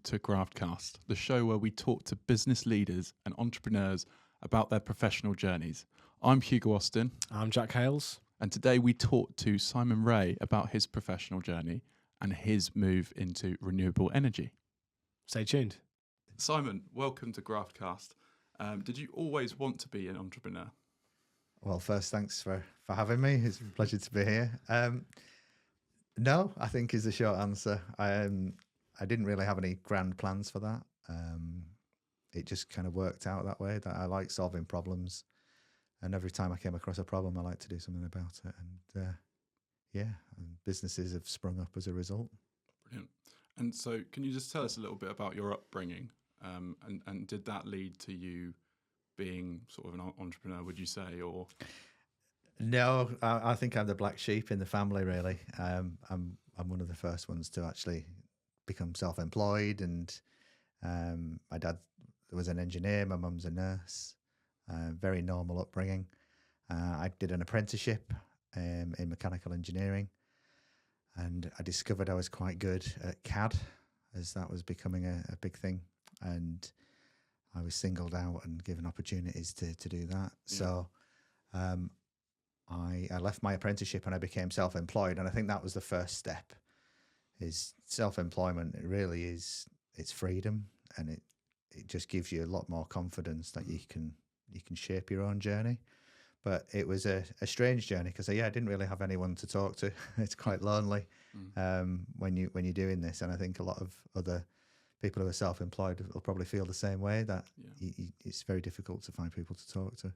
to Graftcast, the show where we talk to business leaders and entrepreneurs about their professional journeys. I'm Hugo Austin. I'm Jack Hales. And today we talk to Simon Wray about his professional journey and his move into renewable energy. Stay tuned. Simon, welcome to Graftcast. Did you always want to be an entrepreneur? Well, first, thanks for having me. It's a pleasure to be here. No, I think is the short answer. I didn't really have any grand plans for that. It just kind of worked out that way, that I like solving problems. And every time I came across a problem, I like to do something about it. And businesses have sprung up as a result. Brilliant. And so can you just tell us a little bit about your upbringing? And did that lead to you being sort of an entrepreneur, would you say, or? No, I think I'm the black sheep in the family, really. I'm one of the first ones to actually become self-employed, and my dad was an engineer, my mum's a nurse. Very normal upbringing. I did an apprenticeship in mechanical engineering, and I discovered I was quite good at CAD, as that was becoming a big thing, and I was singled out and given opportunities to do that. Yeah. So I left my apprenticeship and I became self-employed, and I think that was the first step. Is self-employment, it really is, it's freedom, and it just gives you a lot more confidence that you can shape your own journey. But it was a strange journey because I didn't really have anyone to talk to. It's quite lonely when you're doing this, and I think a lot of other people who are self-employed will probably feel the same way, that it's very difficult to find people to talk to.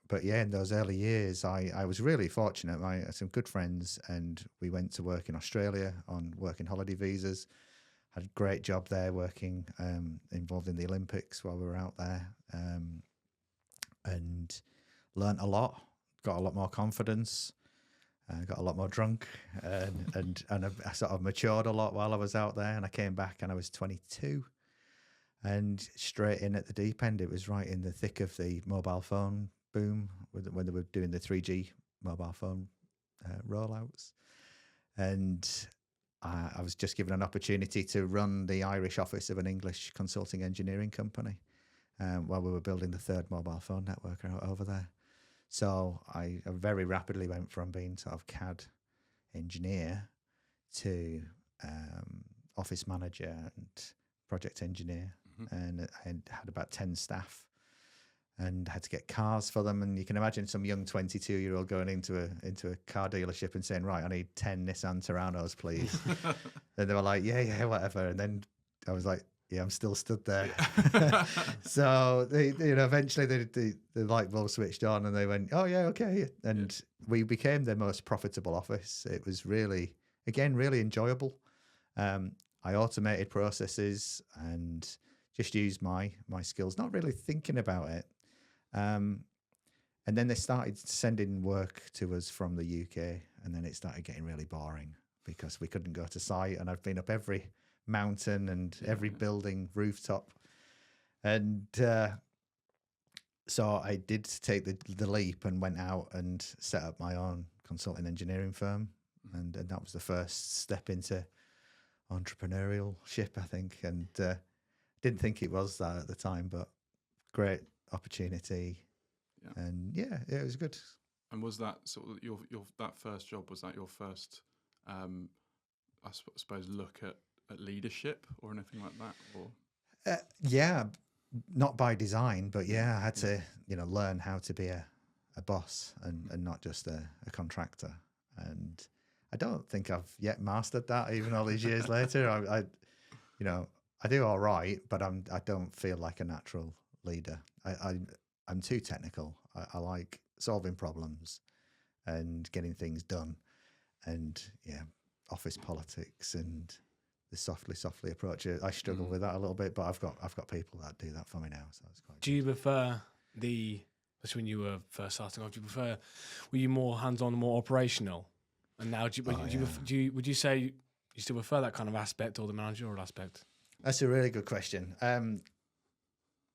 But in those early years, I was really fortunate. I had some good friends, and we went to work in Australia on working holiday visas. Had a great job there, working involved in the Olympics while we were out there, and learnt a lot. Got a lot more confidence. Got a lot more drunk, and I sort of matured a lot while I was out there. And I came back, and I was 22, and straight in at the deep end. It was right in the thick of the mobile phone boom when they were doing the 3G mobile phone rollouts, and I was just given an opportunity to run the Irish office of an English consulting engineering company while we were building the third mobile phone network over there. So I very rapidly went from being sort of CAD engineer to office manager and project engineer, and I had about 10 staff. And had to get cars for them, and you can imagine some young 22-year-old going into a car dealership and saying, "Right, I need 10 Nissan Terranos, please." And they were like, "Yeah, whatever." And then I was like, "Yeah, I'm still stood there." So they, eventually the light bulb switched on, and they went, "Oh yeah, okay." And we became their most profitable office. It was really enjoyable. I automated processes and just used my skills, not really thinking about it. And then they started sending work to us from the UK, and then it started getting really boring because we couldn't go to site, and I've been up every mountain and every building rooftop. And so I did take the leap and went out and set up my own consulting engineering firm, and that was the first step into entrepreneurship, I think, and didn't think it was that at the time, but great opportunity, and it was good. And was that sort of your that first job? Was that your first, I suppose, look at leadership or anything like that? Or not by design, but I had to learn how to be a boss and not just a contractor. And I don't think I've yet mastered that, even all these years later. I do all right, but I don't feel like a natural leader. I'm too technical. I like solving problems and getting things done, and office politics and the softly approach. I struggle with that a little bit, but I've got people that do that for me now, so it's quite. Do you prefer especially when you were first starting off? Were you more hands-on, more operational? And now, would you say you still prefer that kind of aspect or the managerial aspect? That's a really good question.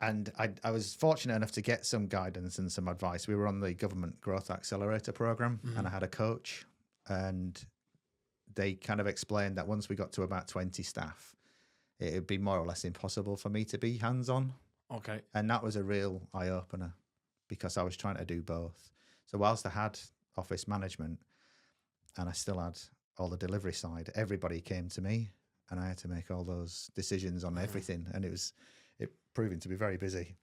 And I was fortunate enough to get some guidance and some advice. We were on the Government Growth Accelerator Programme, and I had a coach, and they kind of explained that once we got to about 20 staff, it would be more or less impossible for me to be hands-on. Okay. And that was a real eye-opener because I was trying to do both. So whilst I had office management and I still had all the delivery side, everybody came to me and I had to make all those decisions on everything. And it proving to be very busy.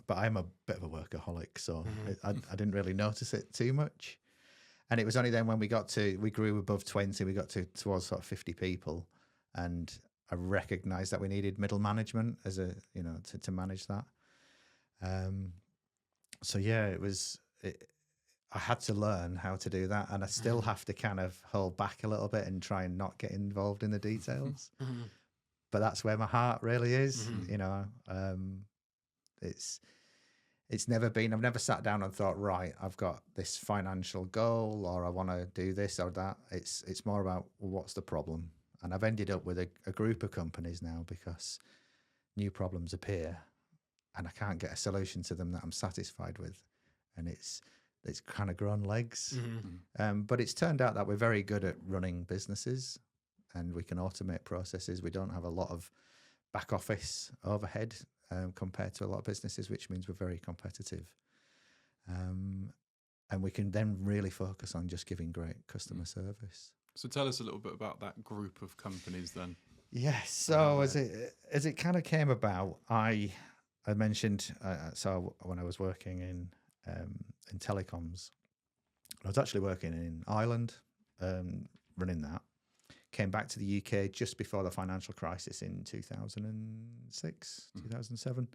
But I'm a bit of a workaholic, so I didn't really notice it too much. And it was only then when we grew above 20, we got towards sort of 50 people, and I recognised that we needed middle management as to manage that. So yeah, I had to learn how to do that, and I still have to kind of hold back a little bit and try and not get involved in the details. But that's where my heart really is, It's never been, I've never sat down and thought, right, I've got this financial goal or I want to do this or that. It's more about, well, what's the problem? And I've ended up with a group of companies now because new problems appear and I can't get a solution to them that I'm satisfied with. And it's kind of grown legs. But it's turned out that we're very good at running businesses and we can automate processes. We don't have a lot of back office overhead compared to a lot of businesses, which means we're very competitive. And we can then really focus on just giving great customer service. So tell us a little bit about that group of companies then. Yes. So as it kind of came about, I mentioned, so when I was working in telecoms, I was actually working in Ireland, running that. Came back to the UK just before the financial crisis in 2006, 2007.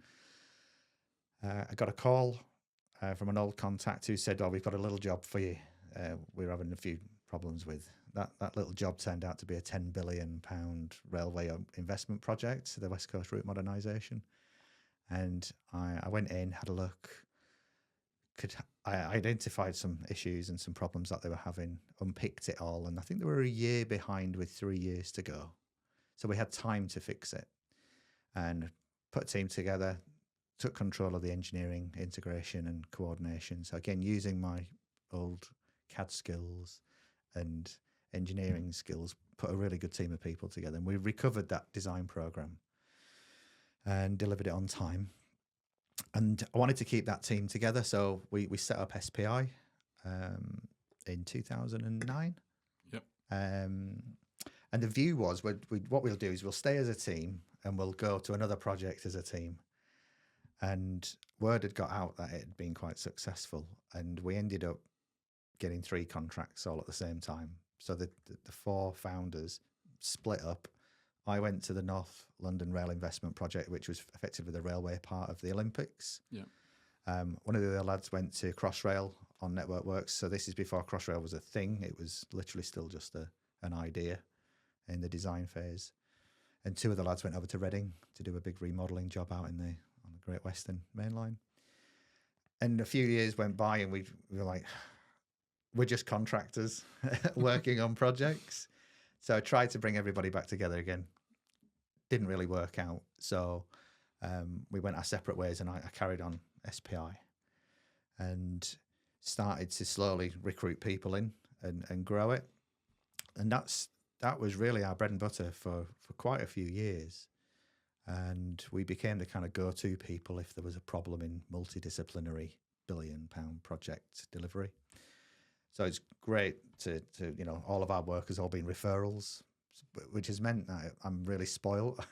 I got a call from an old contact who said, we've got a little job for you. We're having a few problems with. That little job turned out to be a £10 billion railway investment project, the West Coast Route Modernisation. And I went in, had a look. I identified some issues and some problems that they were having, unpicked it all, and I think they were a year behind with 3 years to go. So we had time to fix it and put a team together, took control of the engineering, integration and coordination. So again, using my old CAD skills and engineering skills, put a really good team of people together. And we recovered that design program and delivered it on time. And I wanted to keep that team together, so we set up SPI in 2009. Yep. And the view was, what we'll do is we'll stay as a team and we'll go to another project as a team. And word had got out that it had been quite successful, and we ended up getting 3 contracts all at the same time. So the 4 founders split up. I went to the North London Rail Investment Project, which was effectively the railway part of the Olympics. Yeah. One of the other lads went to Crossrail on Network Works. So this is before Crossrail was a thing. It was literally still just an idea in the design phase. And 2 of the lads went over to Reading to do a big remodelling job out on the Great Western Main Line. And a few years went by and we were like, we're just contractors working on projects. So I tried to bring everybody back together again. Didn't really work out. So we went our separate ways and I carried on SPI and started to slowly recruit people in and grow it. And that was really our bread and butter for quite a few years. And we became the kind of go-to people if there was a problem in multidisciplinary £billion project delivery. So it's great to all of our work has all been referrals, which has meant that I'm really spoiled.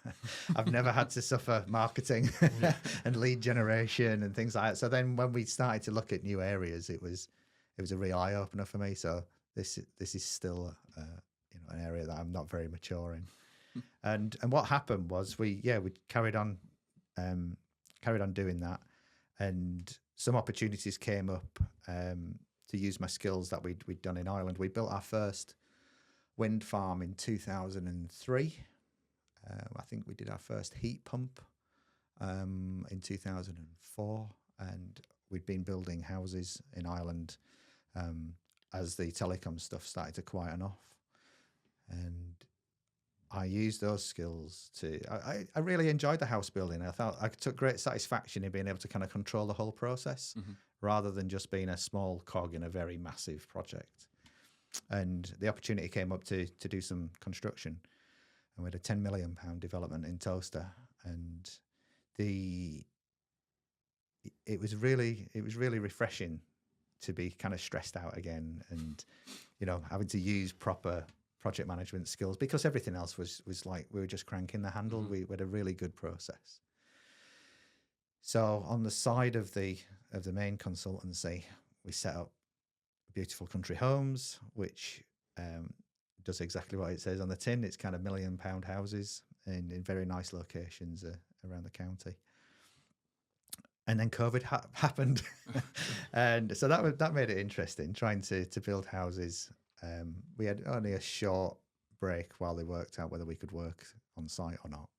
I've never had to suffer marketing and lead generation and things like that. So then when we started to look at new areas, it was a real eye opener for me. So this is still an area that I'm not very mature in. And what happened was we carried on doing that, and some opportunities came up to use my skills that we'd done in Ireland. We built our first wind farm in 2003. I think we did our first heat pump in 2004, and we'd been building houses in Ireland as the telecom stuff started to quieten off. And I used those skills I really enjoyed the house building. I thought I took great satisfaction in being able to kind of control the whole process rather than just being a small cog in a very massive project. And the opportunity came up to do some construction, and we had a £10 million development in Toaster, and it was really refreshing to be kind of stressed out again, and having to use proper project management skills, because everything else was like we were just cranking the handle. We had a really good process. So on the side of the main consultancy, we set up Beautiful Country Homes, which does exactly what it says on the tin. It's kind of £1 million houses in very nice locations around the county. And then COVID happened, and so that made it interesting trying to build houses. We had only a short break while they worked out whether we could work on site or not.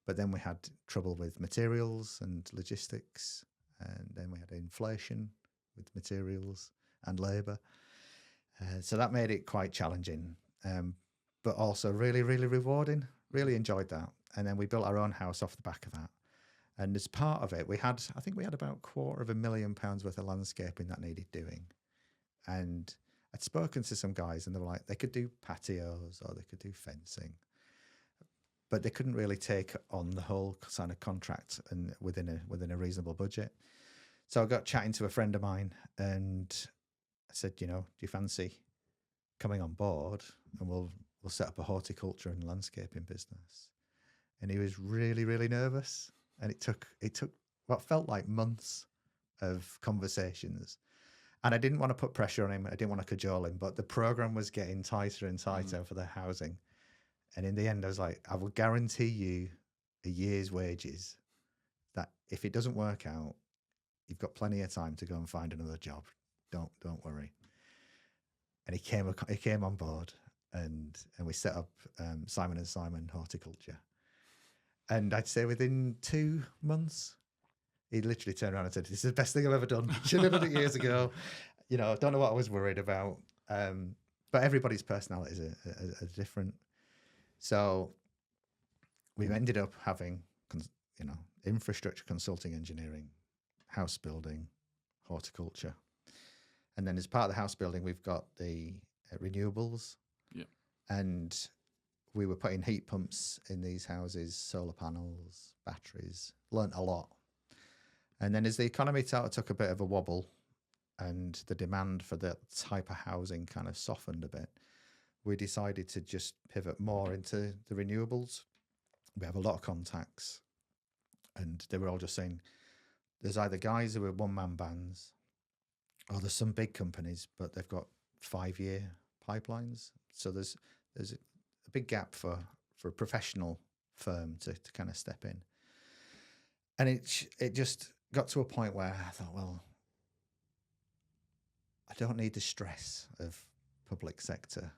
But then we had trouble with materials and logistics, and then we had inflation with materials and labour. So that made it quite challenging, but also really, really rewarding. Really enjoyed that. And then we built our own house off the back of that. And as part of it, I think we had about £250,000 worth of landscaping that needed doing. And I'd spoken to some guys, and they were like, they could do patios or they could do fencing, but they couldn't really take on the whole kind of contract and within a reasonable budget. So I got chatting to a friend of mine, and I said, do you fancy coming on board, and we'll set up a horticulture and landscaping business? And he was really, really nervous. And it took what felt like months of conversations. And I didn't want to put pressure on him. I didn't want to cajole him, but the program was getting tighter and tighter for the housing. And in the end, I was like, I will guarantee you a year's wages, that if it doesn't work out, you've got plenty of time to go and find another job. Don't worry. And he came on board, and we set up Simon & Simon Horticulture. And I'd say within 2 months, he literally turned around and said, "This is the best thing I've ever done. Should have done it years ago." Don't know what I was worried about. But everybody's personalities are different. So we ended up having, infrastructure, consulting, engineering, house building, horticulture. And then as part of the house building, we've got the renewables. Yeah. And we were putting heat pumps in these houses, solar panels, batteries, learnt a lot. And then as the economy took a bit of a wobble and the demand for that type of housing kind of softened a bit, we decided to just pivot more into the renewables. We have a lot of contacts, and they were all just saying, there's either guys who are one-man bands, or there's some big companies, but they've got 5-year pipelines. So there's a big gap for a professional firm to kind of step in. And it just got to a point where I thought, well, I don't need the stress of public sector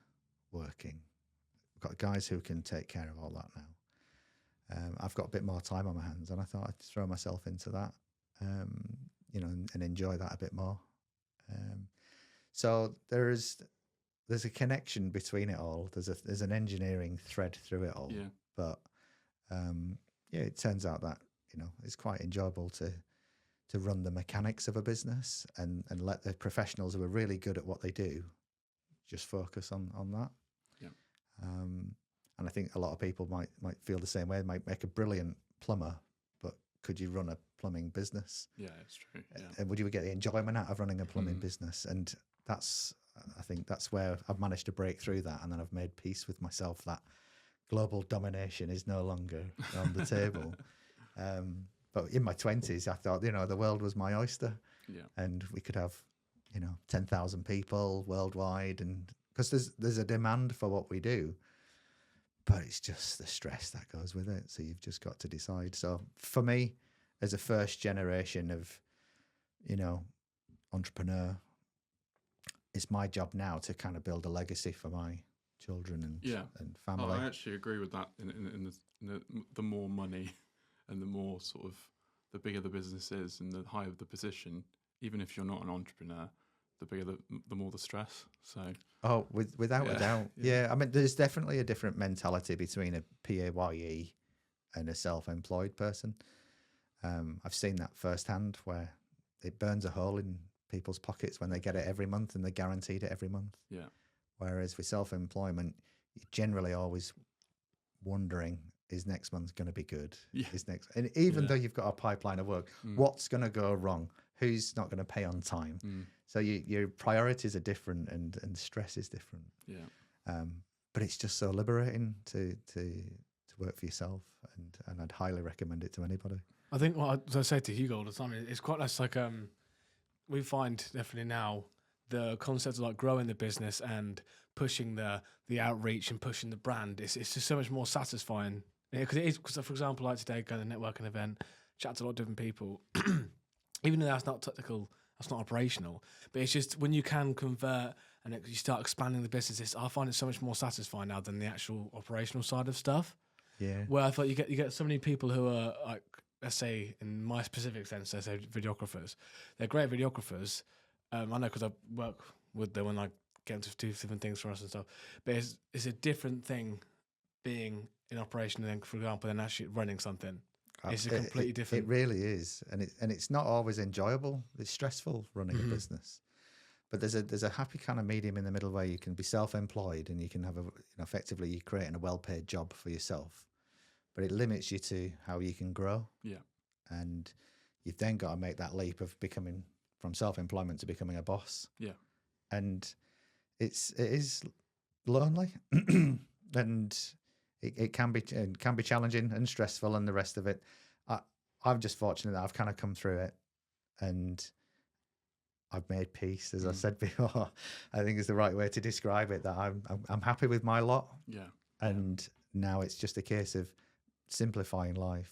working. I've got guys who can take care of all that now. I've got a bit more time on my hands, and I thought I'd throw myself into that, and enjoy that a bit more. So there's a connection between it all. There's an engineering thread through it all. Yeah. But it turns out that it's quite enjoyable to run the mechanics of a business and let the professionals who are really good at what they do just focus on that. Yeah. And I think a lot of people might feel the same way. They might make a brilliant plumber, but could you run a plumbing business? Yeah, it's true. Yeah. And would you get the enjoyment out of running a plumbing business? And I think that's where I've managed to break through that, and then I've made peace with myself that global domination is no longer on the table. But in my 20s, I thought, the world was my oyster. Yeah. And we could have, 10,000 people worldwide, and because there's a demand for what we do, but it's just the stress that goes with it. So you've just got to decide. So for me, as a first generation of, entrepreneur, it's my job now to kind of build a legacy for my children and family. I actually agree with that. In the more money and the more sort of the bigger the business is and the higher the position, even if you're not an entrepreneur, the more the stress. So without a doubt. Yeah. I mean, there's definitely a different mentality between a PAYE and a self-employed person. I've seen that firsthand, where it burns a hole in people's pockets when they get it every month and they're guaranteed it every month. Yeah. Whereas with self-employment, you're generally always wondering, is next month going to be good? Yeah. And even Yeah. though you've got a pipeline of work, what's going to go wrong? Who's not going to pay on time? So your priorities are different, and stress is different. Yeah. But it's just so liberating to work for yourself, and I'd highly recommend it to anybody. I think what I say to Hugo all the time, it's quite less like we find definitely now the concept of like growing the business and pushing the outreach and pushing the brand. It's just so much more satisfying because for example, like today, going to a networking event, chat to a lot of different people. Even though that's not technical, that's not operational, but it's just when you can convert and you start expanding the business, I find it so much more satisfying now than the actual operational side of stuff. Yeah. Where I thought you get so many people who are like, let's say in my specific sense, let's say videographers. They're great videographers. I know because I work with them when I get them to do different things for us and stuff. But it's a different thing being in operation than, for example, than actually running something. It's a completely different. It really is, and it's not always enjoyable. It's stressful running a business, but there's a happy kind of medium in the middle where you can be self-employed and you can have effectively you're creating a well-paid job for yourself, but it limits you to how you can grow. Yeah, and you've then got to make that leap of becoming from self-employment to becoming a boss. Yeah, and it is lonely, and it can be challenging and stressful and the rest of it. I'm just fortunate that I've kind of come through it, and I've made peace, as I said before. I think is the right way to describe it. That I'm happy with my lot. Yeah, and now it's just a case of simplifying life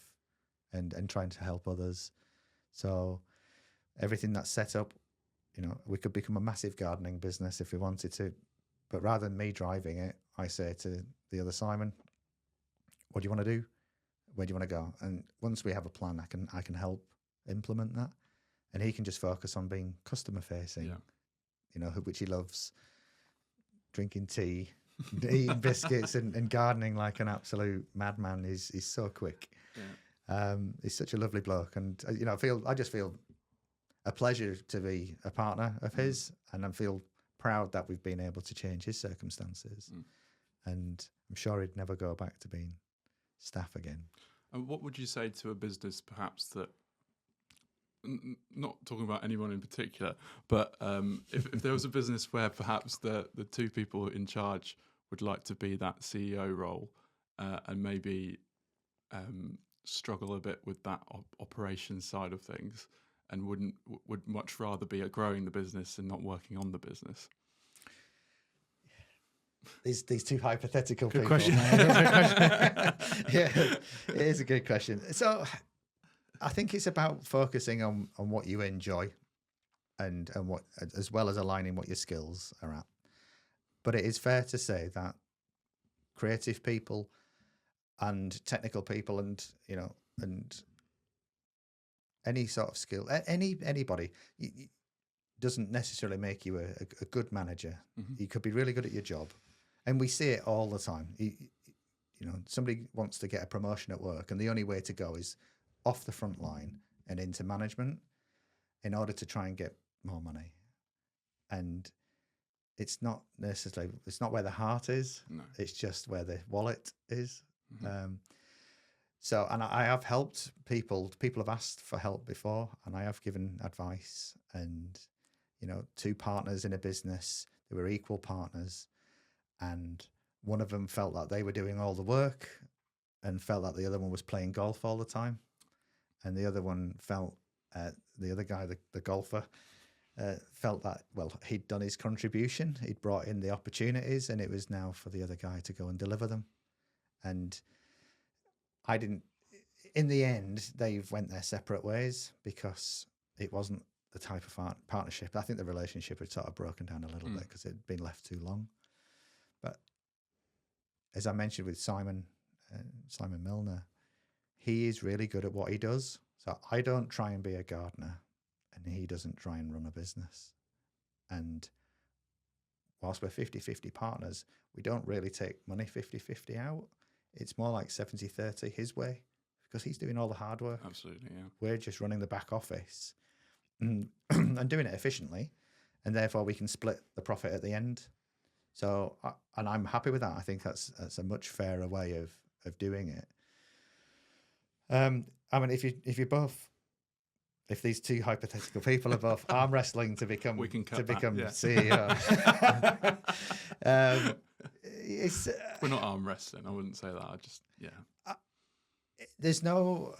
and trying to help others. So everything that's set up, we could become a massive gardening business if we wanted to, but rather than me driving it, I say to the other Simon, what do you want to do? Where do you want to go? And once we have a plan, I can help implement that, and he can just focus on being customer facing. Yeah. Which he loves, drinking tea, eating biscuits, and gardening like an absolute madman. He's so quick. Yeah. He's such a lovely bloke, and I just feel a pleasure to be a partner of his, and I feel proud that we've been able to change his circumstances. And I'm sure he'd never go back to being staff again. And what would you say to a business perhaps that, not talking about anyone in particular, but if there was a business where perhaps the two people in charge would like to be that CEO role and maybe struggle a bit with that operation side of things and would much rather be growing the business and not working on the business? These two hypothetical good people. Question. Yeah, it is a good question. So I think it's about focusing on what you enjoy and what, as well as aligning what your skills are at. But it is fair to say that creative people and technical people and any sort of skill, anybody doesn't necessarily make you a good manager. You could be really good at your job. And we see it all the time. Somebody wants to get a promotion at work, and the only way to go is off the front line and into management in order to try and get more money. And it's not where the heart is. No. It's just where the wallet is. And I have helped people. People have asked for help before, and I have given advice. And two partners in a business, they were equal partners, and one of them felt that they were doing all the work and felt that the other one was playing golf all the time, and the other one felt the other guy, the golfer, felt that he'd done his contribution, he'd brought in the opportunities, and it was now for the other guy to go and deliver them. And I didn't. In the end, they went their separate ways because it wasn't the type of partnership. I think the relationship had sort of broken down a little bit because it had been left too long. But as I mentioned with Simon Milner, he is really good at what he does. So I don't try and be a gardener, and he doesn't try and run a business. And whilst we're 50-50 partners, we don't really take money 50-50 out. It's more like 70-30 his way, because he's doing all the hard work. Absolutely, yeah. We're just running the back office and doing it efficiently, and therefore we can split the profit at the end. So, and I'm happy with that. I think that's a much fairer way of doing it. I mean, if these two hypothetical people are both arm wrestling to become We can cut that, yeah. CEO, it's We're not arm wrestling. I wouldn't say that. I just, yeah. There's no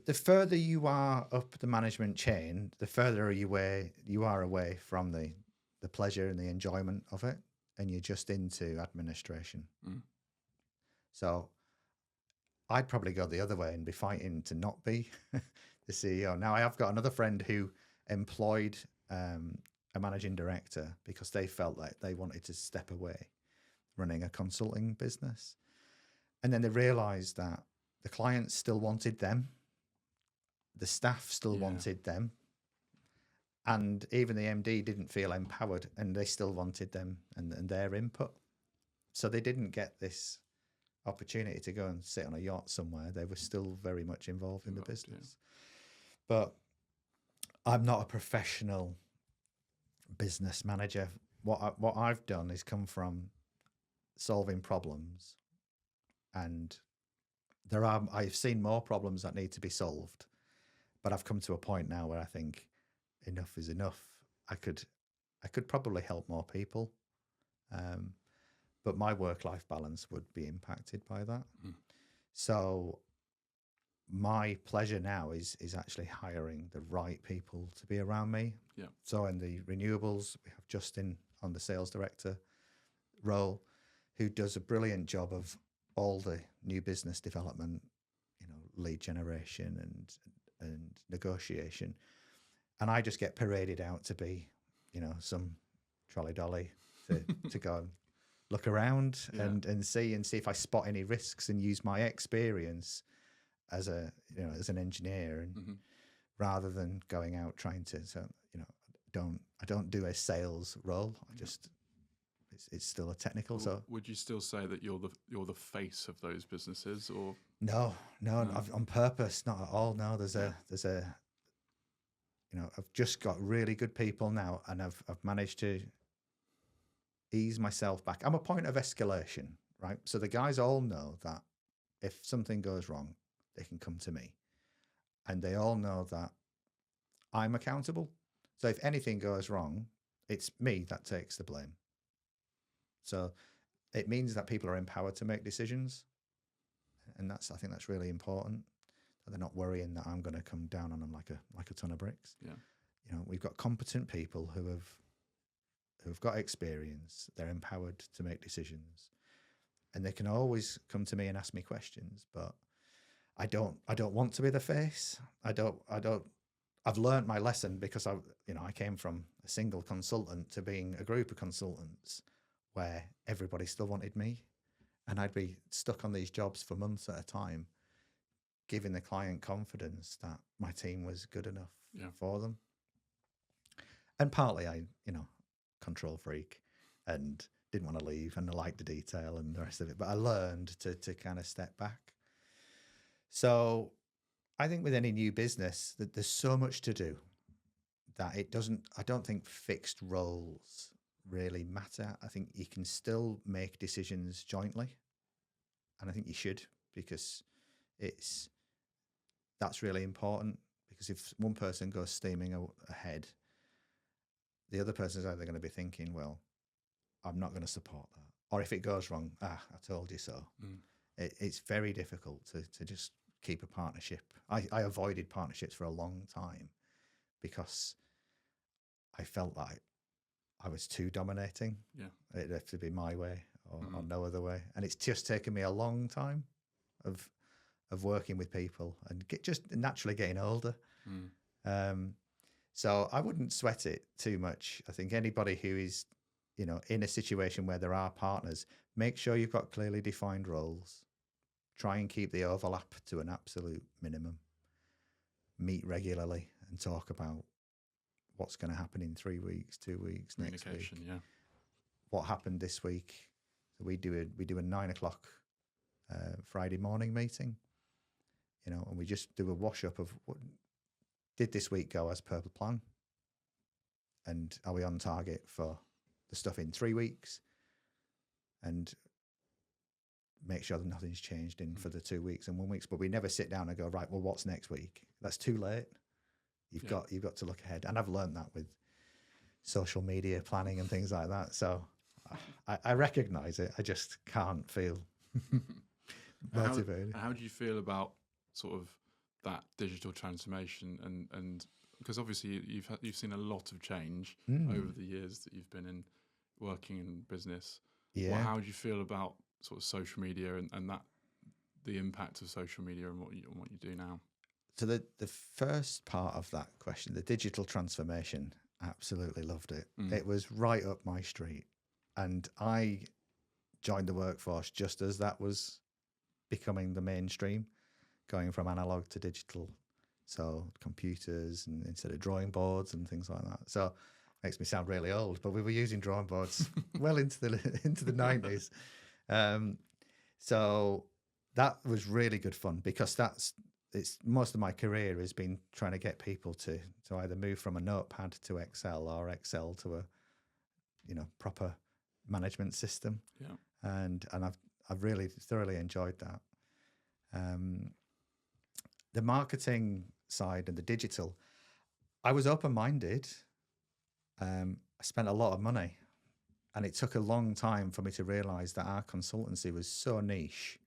the further you are up the management chain, the further you are away from the pleasure and the enjoyment of it, and you're just into administration. So I'd probably go the other way and be fighting to not be the CEO. Now I have got another friend who employed a managing director because they felt like they wanted to step away running a consulting business, and then they realized that the clients still wanted them, the staff still wanted them, and even the MD didn't feel empowered, and they still wanted them and their input. So they didn't get this opportunity to go and sit on a yacht somewhere. They were still very much involved in the business. Yeah. But I'm not a professional business manager. What I've done is come from solving problems, and I've seen more problems that need to be solved, but I've come to a point now where I think enough is enough. I could probably help more people, but my work-life balance would be impacted by that. So my pleasure now is actually hiring the right people to be around me. Yeah. So in the renewables, we have Justin on the sales director role, who does a brilliant job of all the new business development, lead generation and negotiation. And I just get paraded out to be, some trolley dolly to go and look around and see if I spot any risks and use my experience as as an engineer, and rather than going out trying to, I don't do a sales role. I just, it's still a technical. So would you still say that you're the face of those businesses, or no. On purpose, not at all. No, there's a I've just got really good people now, and I've managed to ease myself back. I'm a point of escalation, right? So the guys all know that if something goes wrong, they can come to me, and they all know that I'm accountable. So if anything goes wrong, it's me that takes the blame. So it means that people are empowered to make decisions, and I think that's really important. That they're not worrying that I'm going to come down on them like a ton of bricks. Yeah, we've got competent people who've got experience. They're empowered to make decisions, and they can always come to me and ask me questions. But I don't want to be the face. I've learned my lesson, because I came from a single consultant to being a group of consultants where everybody still wanted me, and I'd be stuck on these jobs for months at a time, giving the client confidence that my team was good enough for them. And partly I, control freak and didn't want to leave, and I liked the detail and the rest of it, but I learned to kind of step back. So I think with any new business that there's so much to do that I don't think fixed roles really matter. I think you can still make decisions jointly, and I think you should, because that's really important. Because if one person goes steaming ahead, the other person's either going to be thinking, well, I'm not going to support that, or if it goes wrong, I told you so. It's very difficult to just keep a partnership. I avoided partnerships for a long time because I felt like I was too dominating. Yeah, it'd have to be my way or no other way. And it's just taken me a long time of working with people and just naturally getting older. So I wouldn't sweat it too much. I think anybody who is, in a situation where there are partners, make sure you've got clearly defined roles. Try and keep the overlap to an absolute minimum. Meet regularly and talk about what's going to happen in 3 weeks, 2 weeks, next week. Yeah. What happened this week? So we do a 9 o'clock Friday morning meeting, and we just do a wash up of what did this week go as per the plan, and are we on target for the stuff in 3 weeks? and make sure that nothing's changed in for the 2 weeks and 1 week. But we never sit down and go, right, well, what's next week? That's too late. You've got to look ahead. And I've learned that with social media planning and things like that. So I recognize it. I just can't feel motivated. How do you feel about sort of that digital transformation and because obviously you've seen a lot of change over the years that you've been in working in business. Yeah. Well, how do you feel about sort of social media and that the impact of social media and what you do now? So the first part of that question, the digital transformation, absolutely loved it. It was right up my street. And I joined the workforce just as that was becoming the mainstream, going from analog to digital. So computers and instead of drawing boards and things like that. So makes me sound really old, but we were using drawing boards well into the 90s. So that was really good fun because it's most of my career has been trying to get people to either move from a notepad to Excel or Excel to a proper management system. Yeah. And I've really thoroughly enjoyed that. The marketing side and the digital, I was open-minded. I spent a lot of money, and it took a long time for me to realize that our consultancy was so niche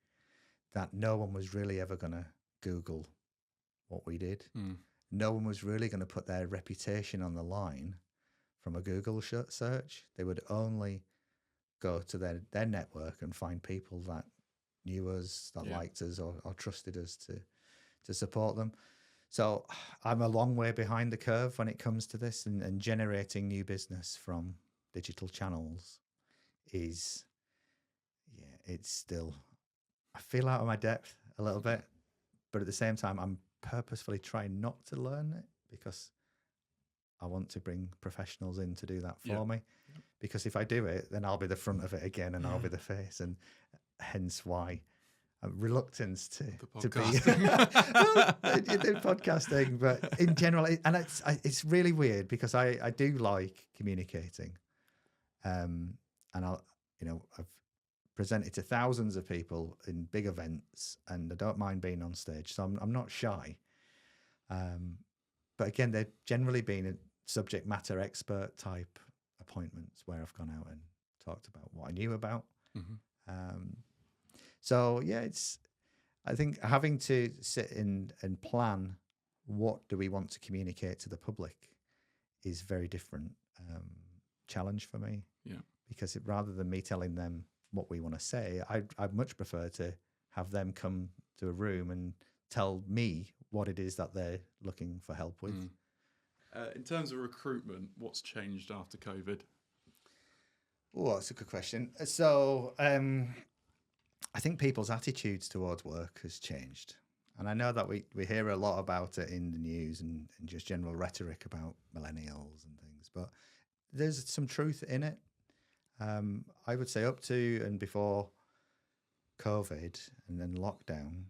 that no one was really ever going to Google what we did. No one was really going to put their reputation on the line from a Google search. They would only go to their network and find people that knew us, that liked us or trusted us to support them. So I'm a long way behind the curve when it comes to this, and generating new business from digital channels is, it's still, I feel out of my depth a little bit, but at the same time, I'm purposefully trying not to learn it because I want to bring professionals in to do that for me. Because if I do it, then I'll be the front of it again and I'll be the face, and hence why reluctance to be the podcasting, but in general, and it's really weird because I do like communicating, and I've presented to thousands of people in big events, and I don't mind being on stage, so I'm not shy. But again, they've generally been a subject matter expert type appointments where I've gone out and talked about what I knew about. So yeah, I think having to sit in and plan what do we want to communicate to the public is very different challenge for me. Yeah, because rather than me telling them what we want to say, I'd much prefer to have them come to a room and tell me what it is that they're looking for help with. In terms of recruitment, what's changed after COVID? Oh, that's a good question. So I think people's attitudes towards work has changed. And I know that we hear a lot about it in the news and just general rhetoric about millennials and things, but there's some truth in it. I would say up to and before COVID and then lockdown,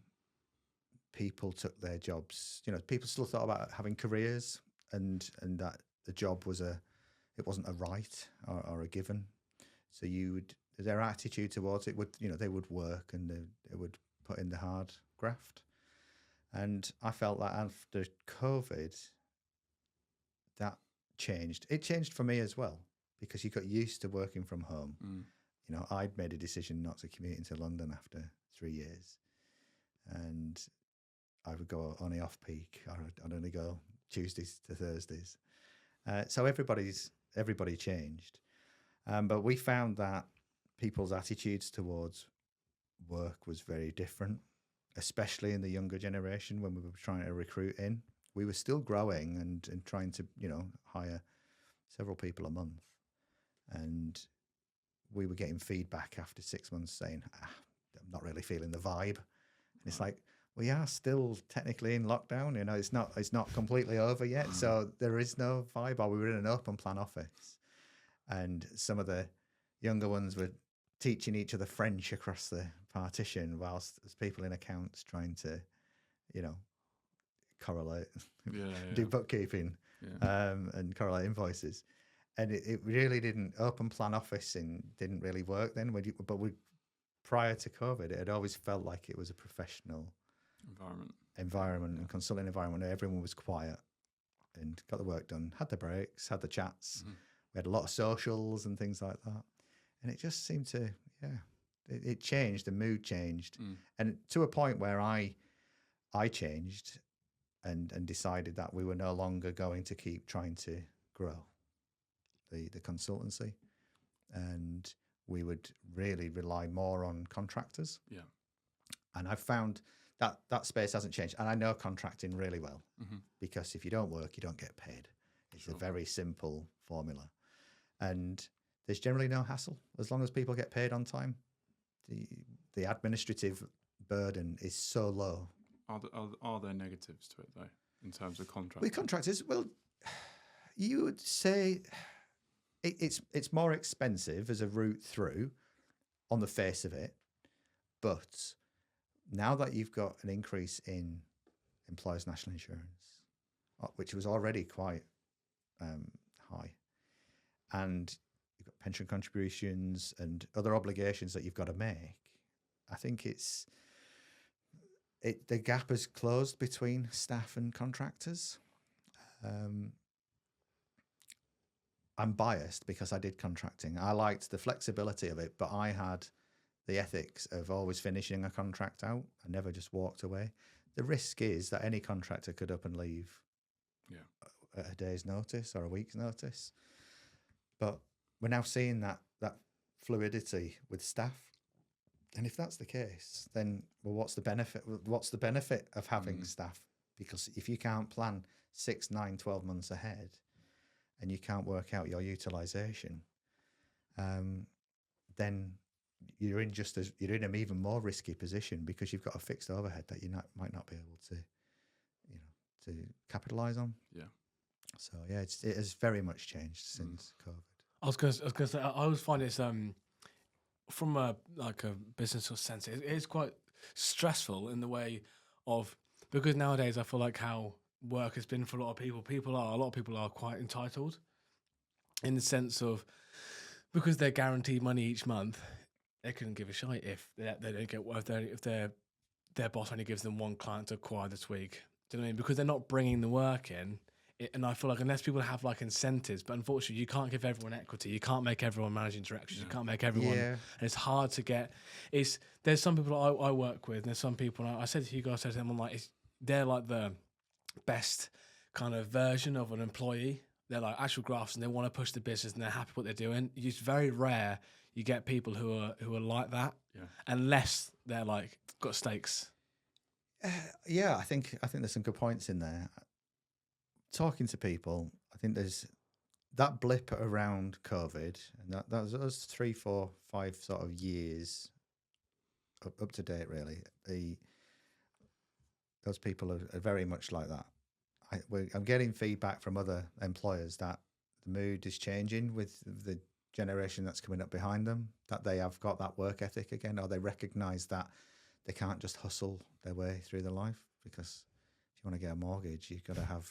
people took their jobs. People still thought about having careers and that the job it wasn't a right or a given. So their attitude towards it would, they would work and they would put in the hard graft. And I felt that after COVID, that changed. It changed for me as well, because you got used to working from home. I'd made a decision not to commute into London after 3 years. And I would go only off peak, or I'd only go Tuesdays to Thursdays. So everybody changed. But we found that people's attitudes towards work was very different, especially in the younger generation when we were trying to recruit in. We were still growing and trying to, hire several people a month. And we were getting feedback after 6 months saying, I'm not really feeling the vibe. And it's like, we are still technically in lockdown. It's not completely over yet. So there is no vibe. Or we were in an open plan office. And some of the younger ones were teaching each other French across the partition, whilst there's people in accounts trying to, correlate, do bookkeeping, and correlate invoices. and it really didn't. Open plan officing didn't really work then. Prior to COVID, it had always felt like it was a professional environment and consulting environment where everyone was quiet and got the work done, had the breaks, had the chats. We had a lot of socials and things like that. And it just seemed to, it changed, the mood changed. And to a point where I changed and decided that we were no longer going to keep trying to grow the consultancy. And we would really rely more on contractors. Yeah. And I've found that space hasn't changed. And I know contracting really well because if you don't work, you don't get paid. It's a very simple formula. And there's generally no hassle. As long as people get paid on time, the administrative burden is so low. Are there negatives to it, though, in terms of contracts? With contractors, well, you would say it's more expensive as a route through on the face of it. But now that you've got an increase in employers' national insurance, which was already quite high, and you've got pension contributions and other obligations that you've got to make, I think the gap has closed between staff and contractors. I'm biased because I did contracting. I liked the flexibility of it, but I had the ethics of always finishing a contract out. I never just walked away. The risk is that any contractor could up and leave at a day's notice or a week's notice. But we're now seeing that fluidity with staff. And if that's the case, then what's the benefit? What's the benefit of having staff? Because if you can't plan 6, 9, 12 months ahead and you can't work out your utilization, then you're in an even more risky position because you've got a fixed overhead that you might not be able to capitalize on. Yeah. So yeah, it has very much changed since COVID. I was going to say, I always find it's from a business sense, it is quite stressful in the way of, because nowadays I feel like how work has been for a lot of people. A lot of people are quite entitled in the sense of, because they're guaranteed money each month, they couldn't give a shite if they don't get, if their boss only gives them one client to acquire this week. Do you know what I mean? Because they're not bringing the work in. And I feel like unless people have like incentives, but unfortunately you can't give everyone equity. You can't make everyone managing directors. You can't make everyone. Yeah. And it's hard to get. There's some people I work with, and there's some people. And I said to you guys, I said to them, I'm like, they're like the best kind of version of an employee. They're like actual graphs, and they want to push the business, and they're happy with what they're doing. It's very rare you get people who are like that, unless they're like got stakes. Yeah, I think there's some good points in there. Talking to people, I think there's that blip around COVID, and that was those 3, 4, 5 sort of years up to date. Really, those people are very much like that. I'm getting feedback from other employers that the mood is changing with the generation that's coming up behind them. That they have got that work ethic again, or they recognise that they can't just hustle their way through their life, because if you want to get a mortgage, you've got to have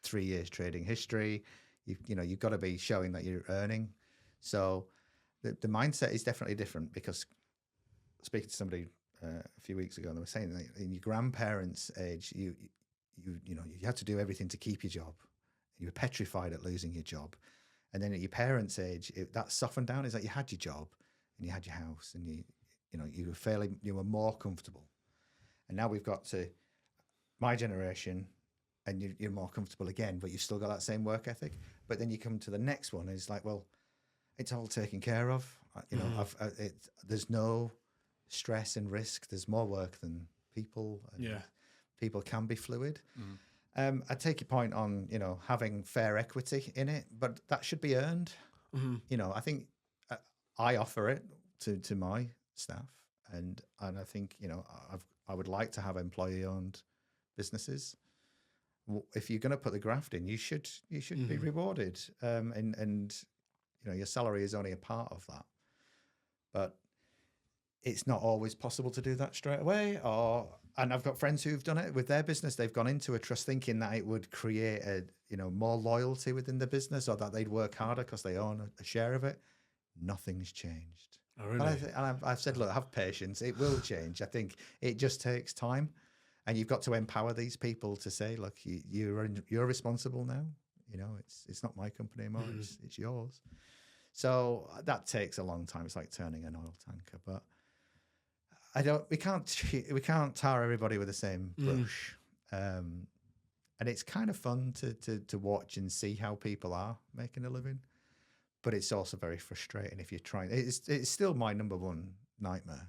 3 years trading history. You've got to be showing that you're earning. So the mindset is definitely different, because speaking to somebody a few weeks ago, they were saying that in your grandparents' age, you had to do everything to keep your job. You were petrified at losing your job. And then at your parents' age, that softened down. Is that you had your job and you had your house, and you were more comfortable. And now we've got to my generation, and you're more comfortable again, but you've still got that same work ethic. But then you come to the next one, and it's like, well, it's all taken care of. There's no stress and risk. There's more work than people. And people can be fluid. I take your point on having fair equity in it, but that should be earned. I think I offer it to my staff, and I think I would like to have employee-owned businesses. If you're going to put the graft in, you should be rewarded, and your salary is only a part of that. But it's not always possible to do that straight away, or And I've got friends who've done it with their business. They've gone into a trust thinking that it would create more loyalty within the business, or that they'd work harder because they own a share of it. Nothing's changed. Oh, really? I've said, look, have patience. It will change. I think it just takes time, and you've got to empower these people to say, look, you're responsible now. It's not my company anymore. It's yours. So that takes a long time. It's like turning an oil tanker, but we can't tar everybody with the same brush. And it's kind of fun to watch and see how people are making a living, but it's also very frustrating if you're trying. It's still my number one nightmare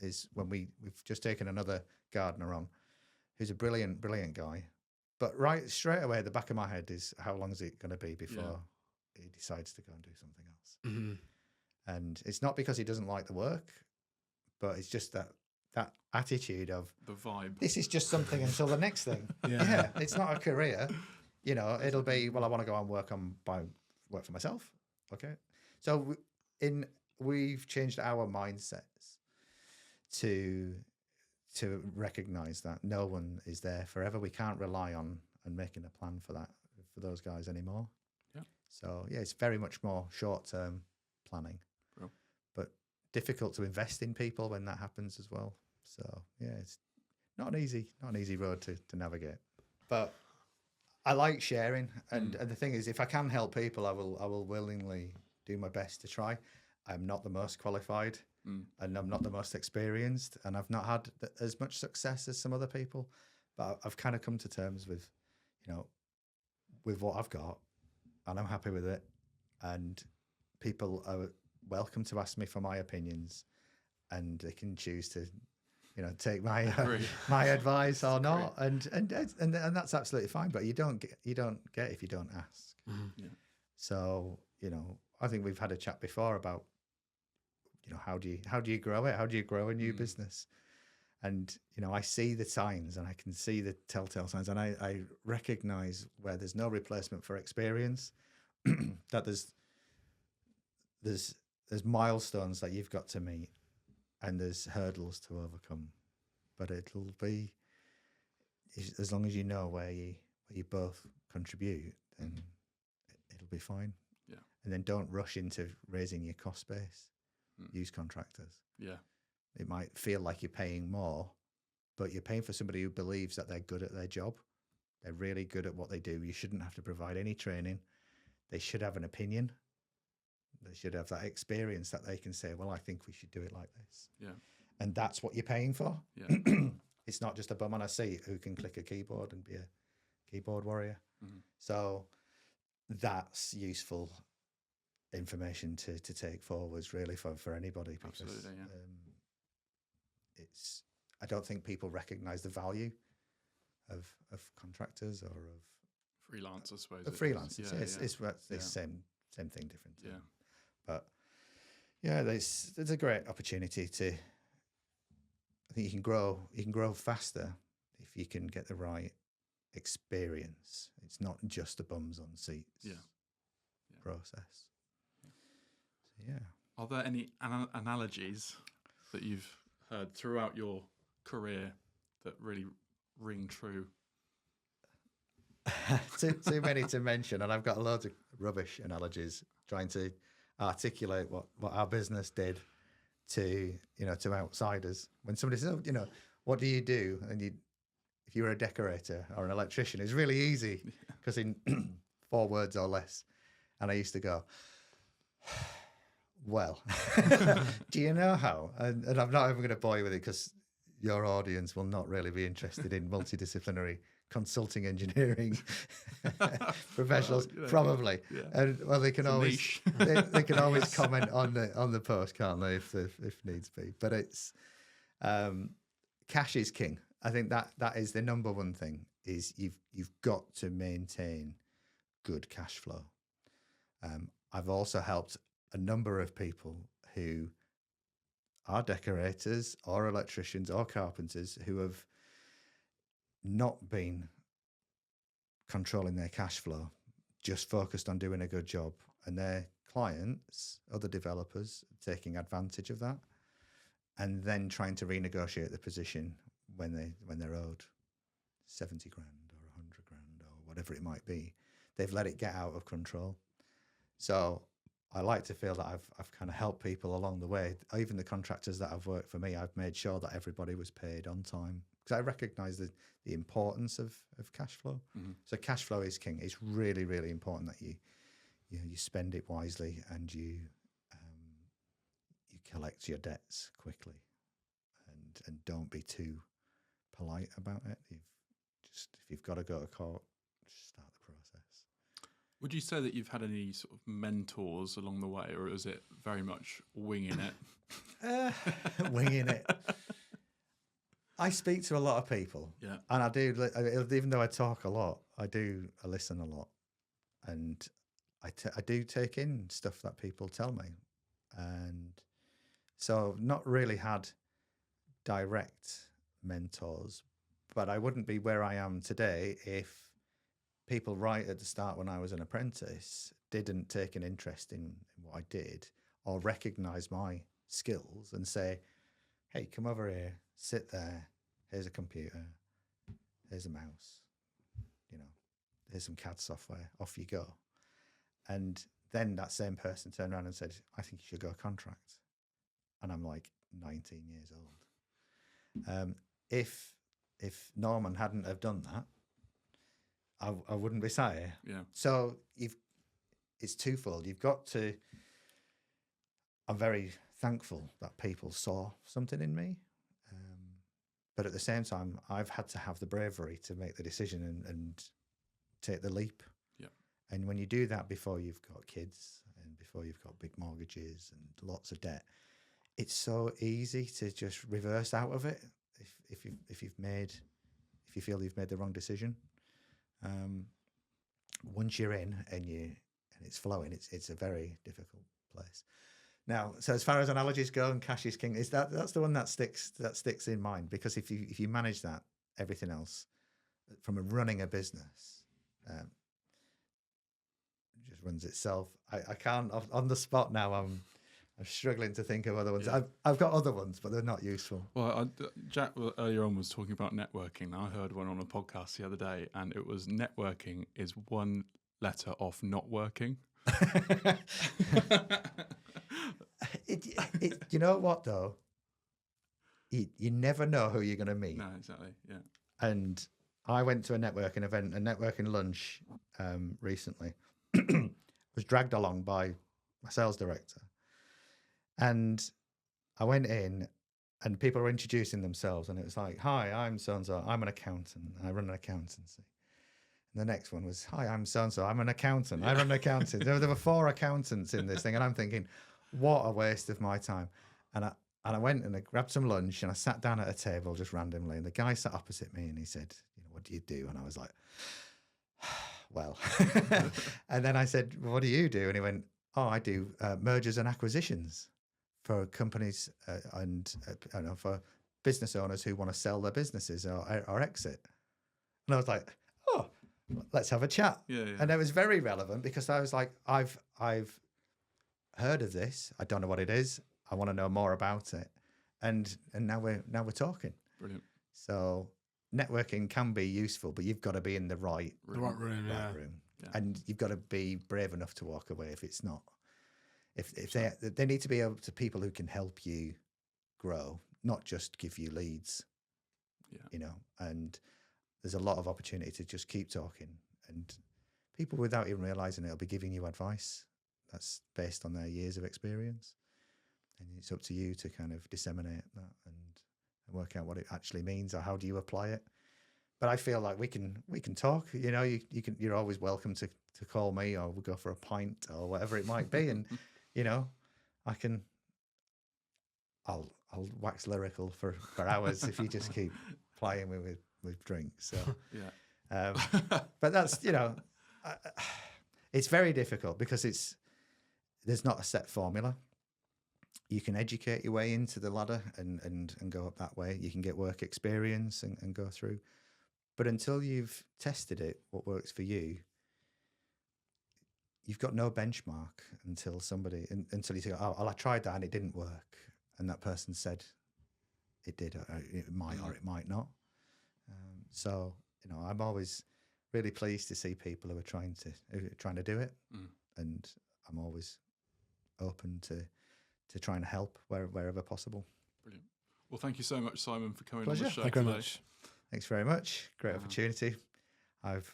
is when we've just taken another gardener on, who's a brilliant guy, but right straight away the back of my head is, how long is it going to be before he decides to go and do something else? Mm-hmm. And it's not because he doesn't like the work, but it's just that attitude of the vibe. This is just something until the next thing. Yeah, it's not a career. It'll be, well, I want to go and work for myself. Okay, so we've changed our mindsets to recognize that no one is there forever. We can't rely on making a plan for those guys anymore. Yeah. So it's very much more short-term planning. Bro. But difficult to invest in people when that happens as well. So it's not an easy road to navigate. But I like sharing, and the thing is, if I can help people, I will willingly do my best to try. I'm not the most qualified, and I'm not the most experienced, and I've not had as much success as some other people. But I've kind of come to terms with, with what I've got, and I'm happy with it. And people are welcome to ask me for my opinions, and they can choose to, take my advice or not, and that's absolutely fine. But you don't get if you don't ask. Mm-hmm. Yeah. So I think we've had a chat before about how do you grow it? How do you grow a new business? And I see the signs, and I can see the telltale signs, and I recognize where there's no replacement for experience. That there's milestones that you've got to meet, and there's hurdles to overcome, but it'll be, as long as you know where you both contribute, then it'll be fine. Yeah. And then don't rush into raising your cost base. Use contractors. Yeah. It might feel like you're paying more, but you're paying for somebody who believes that they're good at their job. They're really good at what they do. You shouldn't have to provide any training. They should have an opinion. They should have that experience that they can say, well, I think we should do it like this. Yeah. And that's what you're paying for. Yeah. It's not just a bum on a seat who can click a keyboard and be a keyboard warrior. Mm-hmm. So that's useful information to take forwards, really, for anybody. Because, absolutely, yeah. I don't think people recognise the value of contractors or of freelance, I suppose. Freelancers. Yeah, it's the same thing, different. Yeah. But there's a great opportunity to. I think you can grow faster if you can get the right experience. It's not just a bums on seats process. So, yeah. Are there any analogies that you've heard throughout your career that really ring true? too many to mention, and I've got loads of rubbish analogies trying to articulate what our business did to outsiders. When somebody says, oh, what do you do? And if you were a decorator or an electrician, it's really easy because in 4 words or less. And I used to go, well, do you know how? And I'm not even going to bore you with it because your audience will not really be interested in multidisciplinary consulting engineering professionals, probably. Yeah. And well, they can always they can always comment on the post, can't they, if needs be. But it's cash is king. I think that is the number one thing. Is you've got to maintain good cash flow. I've also helped a number of people who are decorators or electricians or carpenters who have not been controlling their cash flow, just focused on doing a good job, and their clients, other developers, taking advantage of that, and then trying to renegotiate the position when they're owed 70 grand or 100 grand or whatever it might be. They've let it get out of control. So I like to feel that I've kind of helped people along the way. Even the contractors that have worked for me, I've made sure that everybody was paid on time, because I recognise the importance of cash flow. Mm-hmm. So cash flow is king. It's really, really important that you spend it wisely, and you collect your debts quickly, and don't be too polite about it. If you've got to go to court, just start the process. Would you say that you've had any sort of mentors along the way, or is it very much winging it? Winging it. I speak to a lot of people, Yeah, and I do. Even though I talk a lot, I listen a lot, and I do take in stuff that people tell me, and so I've not really had direct mentors, but I wouldn't be where I am today if people right at the start, when I was an apprentice, didn't take an interest in what I did, or recognise my skills and say, hey, come over here, sit there, here's a computer, here's a mouse, here's some CAD software, off you go. And then that same person turned around and said, I think you should go contract. And I'm like 19 years old. If Norman hadn't have done that, I wouldn't be sat here. yeah. So it's twofold. You've got to. I'm very thankful that people saw something in me, but at the same time, I've had to have the bravery to make the decision and take the leap. Yeah. And when you do that before you've got kids and before you've got big mortgages and lots of debt, it's so easy to just reverse out of it if you feel you've made the wrong decision. Once you're in and it's flowing, it's a very difficult place. Now, so as far as analogies go, and cash is king, that's the one that sticks in mind, because if you manage that, everything else from running a business just runs itself. I can't on the spot now. I'm struggling to think of other ones. Yeah. I've got other ones, but they're not useful. Well, Jack earlier on was talking about networking. I heard one on a podcast the other day, and it was networking is one letter off not working. You know what, though? You never know who you're going to meet. No, exactly, yeah. And I went to a networking event, a networking lunch recently. Was dragged along by my sales director. And I went in, and people were introducing themselves, and it was like, hi, I'm so-and-so, I'm an accountant, I run an accountancy. And the next one was, hi, I'm so-and-so, I'm an accountant, I run an accountancy. There were 4 accountants in this thing, and I'm thinking, what a waste of my time. And I went and I grabbed some lunch, and I sat down at a table just randomly, and the guy sat opposite me, and he said, what do you do? And I was like, well. And then I said, well, what do you do? And he went, oh, I do mergers and acquisitions for companies and for business owners who want to sell their businesses or exit. And I was like, oh, let's have a chat. Yeah. And it was very relevant, because I was like, I've heard of this. I don't know what it is. I want to know more about it. And now we're talking. Brilliant. So networking can be useful, but you've got to be in the right room. Yeah. And you've got to be brave enough to walk away if it's not. If they need to be able to people who can help you grow, not just give you leads. Yeah. And there's a lot of opportunity to just keep talking, and people, without even realizing it, will be giving you advice that's based on their years of experience, and it's up to you to kind of disseminate that and work out what it actually means, or how do you apply it. But I feel like we can talk. You're always welcome to call me, or we'll go for a pint or whatever it might be, and I'll wax lyrical for hours if you just keep plying me with drinks. So Yeah. But that's it's very difficult, because there's not a set formula. You can educate your way into the ladder and go up that way. You can get work experience and go through. But until you've tested it, what works for you, you've got no benchmark until you say, oh, well, I tried that and it didn't work. And that person said it did. It might or it might not. So I'm always really pleased to see people who are trying to do it, and I'm always open to trying to help wherever possible. Brilliant. Well, thank you so much, Simon, for coming Pleasure. on the show. Thank you today. very much. Thanks very much. Great opportunity. I've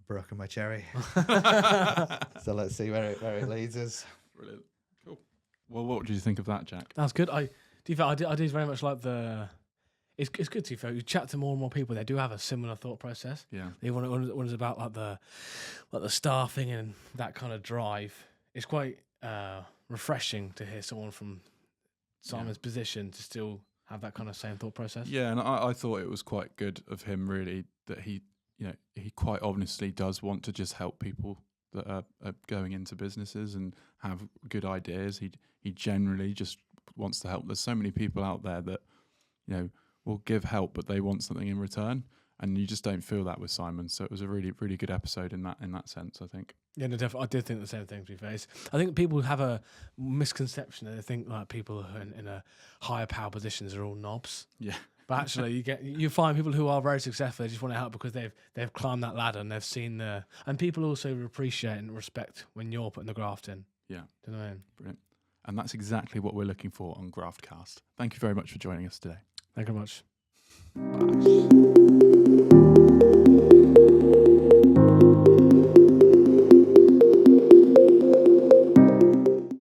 broken my cherry, so let's see where it leads us. Brilliant. Cool. Well, what do you think of that, Jack? That's good. I do very much like the. It's good to be fair. You chat to more and more people. They do have a similar thought process. Yeah. When it's about like the staffing and that kind of drive, it's quite refreshing to hear someone from Simon's position to still have that kind of same thought process. Yeah, and I thought it was quite good of him, really, that he quite obviously does want to just help people that are going into businesses and have good ideas. He generally just wants to help. There's so many people out there that will give help, but they want something in return, and you just don't feel that with Simon. So it was a really, really good episode in that sense, I think. Yeah, no, definitely. I did think the same thing, to be fair. I think people have a misconception that they think like people who are in a higher power positions are all knobs. Yeah. But actually, you find people who are very successful. They just want to help because they've climbed that ladder and they've seen and people also appreciate and respect when you're putting the graft in. Yeah. Do you know what I mean? Brilliant. And that's exactly what we're looking for on Graftcast. Thank you very much for joining us today. Thank you very much.